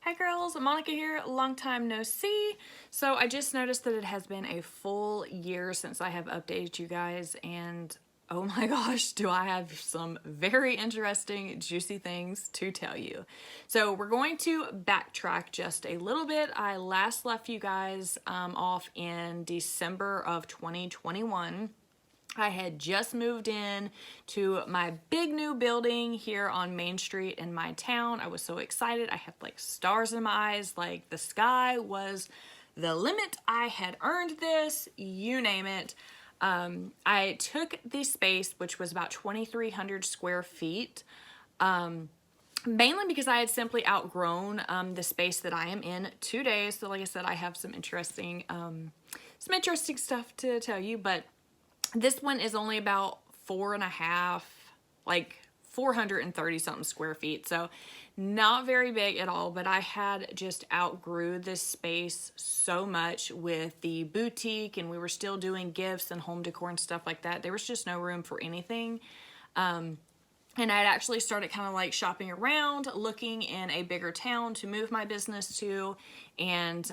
Hi girls, Monica here, long time no see. So I just noticed that it has been a full year since I have updated you guys, and oh my gosh, do I have some very interesting, juicy things to tell you. So we're going to backtrack just a little bit. I last left you guys off in December of 2021. I had just moved in to my big new building here on Main Street in my town. I was so excited. I had like stars in my eyes, like the sky was the limit. I had earned this, you name it. I took the space, which was about 2,300 square feet, mainly because I had simply outgrown the space that I am in today. So like I said, I have some interesting stuff to tell you, but this one is only about 430 something square feet. So not very big at all, but I had just outgrew this space so much with the boutique, and we were still doing gifts and home decor and stuff like that. There was just no room for anything. And I'd actually started kind of like shopping around, looking in a bigger town to move my business to. And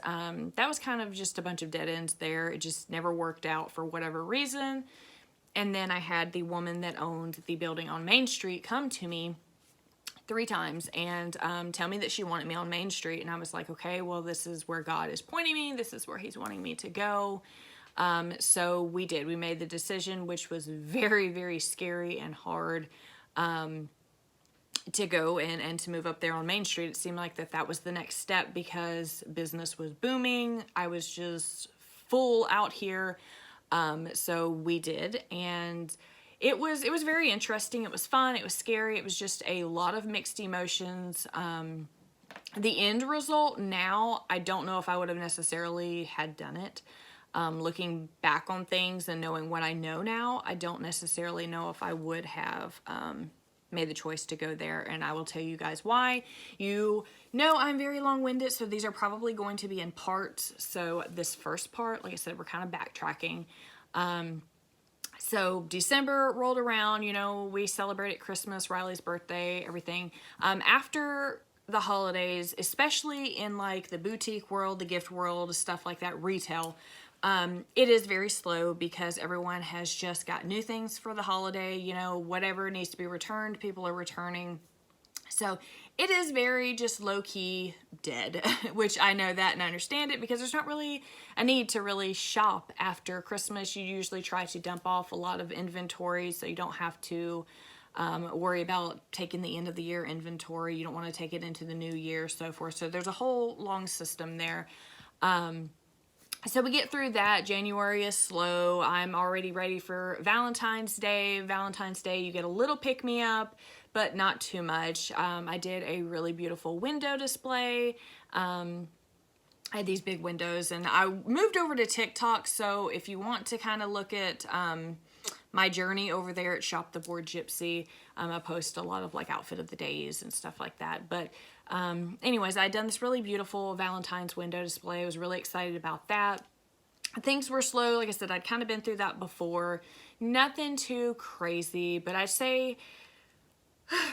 that was kind of just a bunch of dead ends there. It just never worked out for whatever reason. And then I had the woman that owned the building on Main Street come to me 3 times and tell me that she wanted me on Main Street. And I was like, okay, well, this is where God is pointing me. This is where he's wanting me to go. So we did. We made the decision, which was very, very scary and hard. To go and to move up there on Main Street. It seemed like that was the next step because business was booming. I was just full out here. So we did, and it was very interesting. It was fun. It was scary. It was just a lot of mixed emotions. The end result now, I don't know if I would have necessarily had done it. Looking back on things and knowing what I know now, I don't necessarily know if I would have made the choice to go there, and I will tell you guys why. You know I'm very long-winded, so these are probably going to be in parts. So this first part, like I said, we're kind of backtracking. So December rolled around, you know, we celebrated Christmas, Riley's birthday, everything. After the holidays, especially in like the boutique world, the gift world, stuff like that, retail, it is very slow because everyone has just got new things for the holiday. You know, whatever needs to be returned, people are returning. So it is very just low-key dead, which I know that and I understand it because there's not really a need to really shop after Christmas. You usually try to dump off a lot of inventory so you don't have to worry about taking the end of the year inventory. You don't want to take it into the new year, so forth. So there's a whole long system there. So we get through that. January is slow. I'm already ready for Valentine's Day. Valentine's Day, you get a little pick-me-up, but not too much. I did a really beautiful window display. I had these big windows, and I moved over to TikTok, so if you want to kind of look at my journey over there at Shop the Bored Gypsy, I post a lot of like outfit of the days and stuff like that. But anyways, I'd done this really beautiful Valentine's window display. I was really excited about that. Things were slow. Like I said, I'd kind of been through that before. Nothing too crazy, but I'd say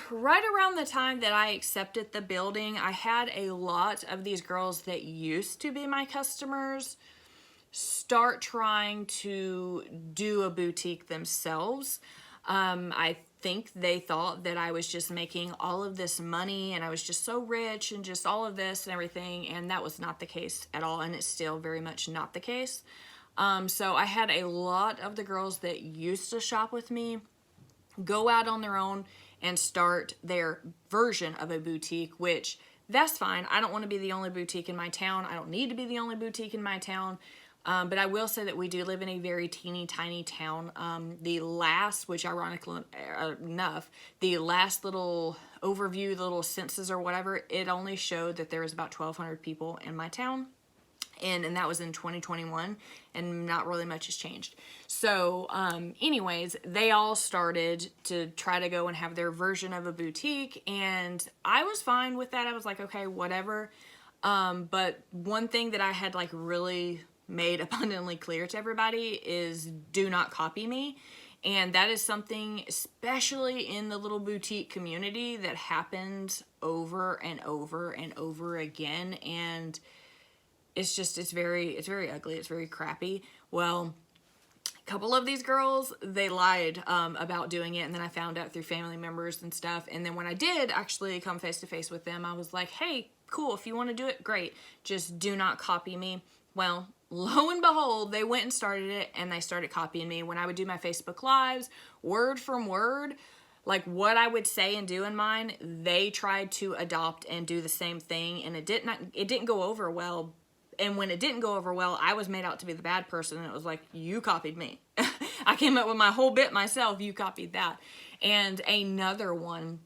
right around the time that I accepted the building, I had a lot of these girls that used to be my customers start trying to do a boutique themselves. I think they thought that I was just making all of this money and I was just so rich and just all of this and everything, and that was not the case at all, and it's still very much not the case. So I had a lot of the girls that used to shop with me go out on their own and start their version of a boutique, which that's fine. I don't want to be the only boutique in my town. I don't need to be the only boutique in my town. But I will say that we do live in a very teeny tiny town. The last, which ironically enough, the last little overview, the little census or whatever, it only showed that there was about 1,200 people in my town. And that was in 2021, and not really much has changed. So anyways, they all started to try to go and have their version of a boutique, and I was fine with that. I was like, okay, whatever. But one thing that I had like really made abundantly clear to everybody is do not copy me. And that is something, especially in the little boutique community, that happens over and over and over again. And it's very ugly. It's very crappy. Well, a couple of these girls, they lied about doing it, and then I found out through family members and stuff. And then when I did actually come face to face with them, I was like, hey, cool, if you want to do it, great, just do not copy me. Well, lo and behold, they went and started it, and they started copying me. When I would do my Facebook Lives, word from word, like what I would say and do in mine, they tried to adopt and do the same thing, and it didn't go over well. And when it didn't go over well, I was made out to be the bad person, and it was like, you copied me. I came up with my whole bit myself, you copied that. And another one,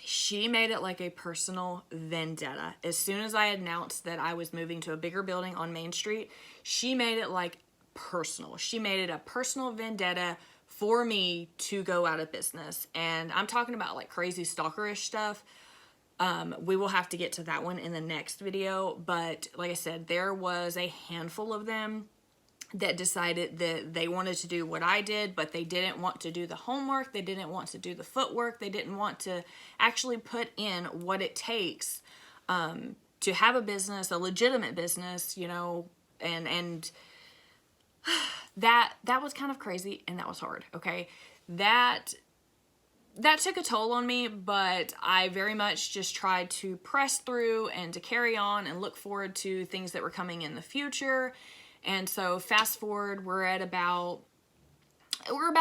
she made it like a personal vendetta. As soon as I announced that I was moving to a bigger building on Main Street, she made it like personal. She made it a personal vendetta for me to go out of business. And I'm talking about like crazy stalkerish stuff. We will have to get to that one in the next video. But like I said, there was a handful of them that decided that they wanted to do what I did, but they didn't want to do the homework. They didn't want to do the footwork. They didn't want to actually put in what it takes to have a business, a legitimate business, you know, and that was kind of crazy, and that was hard, okay? That took a toll on me, but I very much just tried to press through and to carry on and look forward to things that were coming in the future. And so fast forward, we're about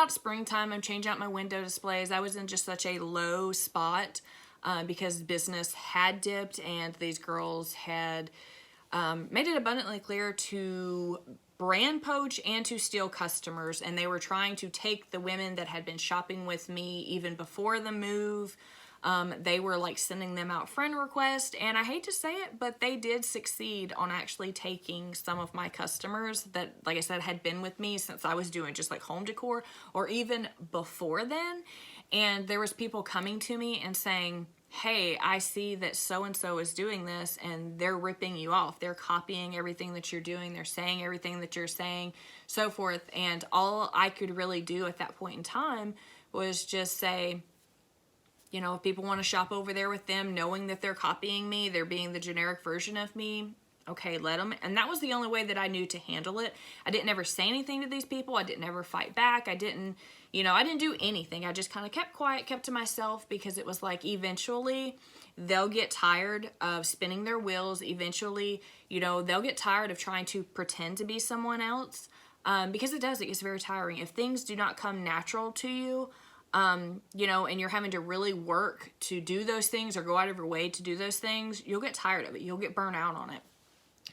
springtime. I'm changing out my window displays. I was in just such a low spot because business had dipped, and these girls had made it abundantly clear to brand poach and to steal customers. And they were trying to take the women that had been shopping with me even before the move. They were like sending them out friend requests, and I hate to say it, but they did succeed on actually taking some of my customers that, like I said, had been with me since I was doing just like home decor, or even before then. And there was people coming to me and saying, hey, I see that so-and-so is doing this, and they're ripping you off. They're copying everything that you're doing. They're saying everything that you're saying, so forth. And all I could really do at that point in time was just say, you know, if people want to shop over there with them, knowing that they're copying me, they're being the generic version of me, okay, let them. And that was the only way that I knew to handle it. I didn't ever say anything to these people. I didn't ever fight back. I didn't do anything. I just kind of kept quiet, kept to myself, because it was like eventually they'll get tired of spinning their wheels. Eventually, you know, they'll get tired of trying to pretend to be someone else, because it gets very tiring. If things do not come natural to you, you know, and you're having to really work to do those things or go out of your way to do those things, you'll get tired of it. You'll get burnt out on it.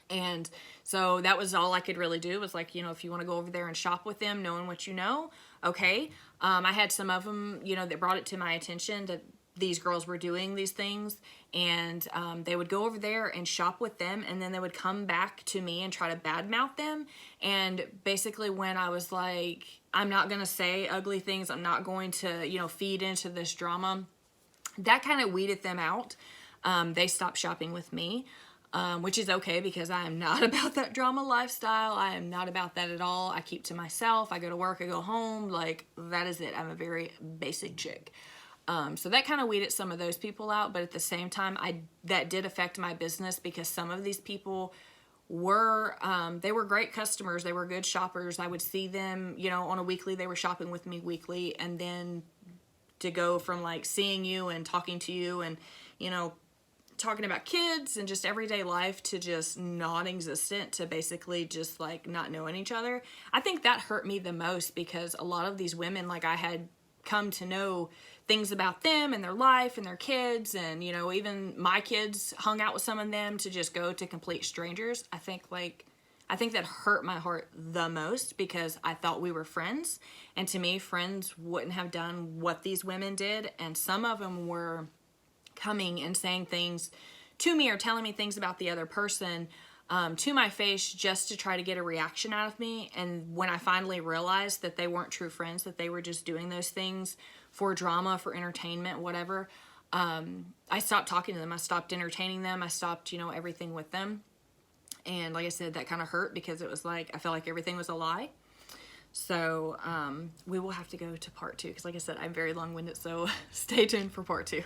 And so that was all I could really do, was like, you know, if you want to go over there and shop with them, knowing what you know, okay. I had some of them, you know, that brought it to my attention that these girls were doing these things, and they would go over there and shop with them, and then they would come back to me and try to badmouth them. And basically when I was like, I'm not going to say ugly things, I'm not going to, you know, feed into this drama, that kind of weeded them out. They stopped shopping with me, which is okay, because I am not about that drama lifestyle. I am not about that at all. I keep to myself. I go to work, I go home, like that is it. I'm a very basic chick. So that kind of weeded some of those people out, but at the same time, that did affect my business, because some of these people were, they were great customers. They were good shoppers. I would see them, you know, on a weekly, they were shopping with me weekly. And then to go from like seeing you and talking to you and, you know, talking about kids and just everyday life to just non-existent, to basically just like not knowing each other. I think that hurt me the most, because a lot of these women, like I had come to know things about them and their life and their kids, and you know, even my kids hung out with some of them, to just go to complete strangers. I think that hurt my heart the most, because I thought we were friends, and to me, friends wouldn't have done what these women did. And some of them were coming and saying things to me or telling me things about the other person to my face, just to try to get a reaction out of me. And when I finally realized that they weren't true friends, that they were just doing those things for drama, for entertainment, whatever, I stopped talking to them. I stopped entertaining them. I stopped, you know, everything with them. And like I said, that kind of hurt, because it was like, I felt like everything was a lie. So we will have to go to part two because, like I said, I'm very long-winded. So stay tuned for part two.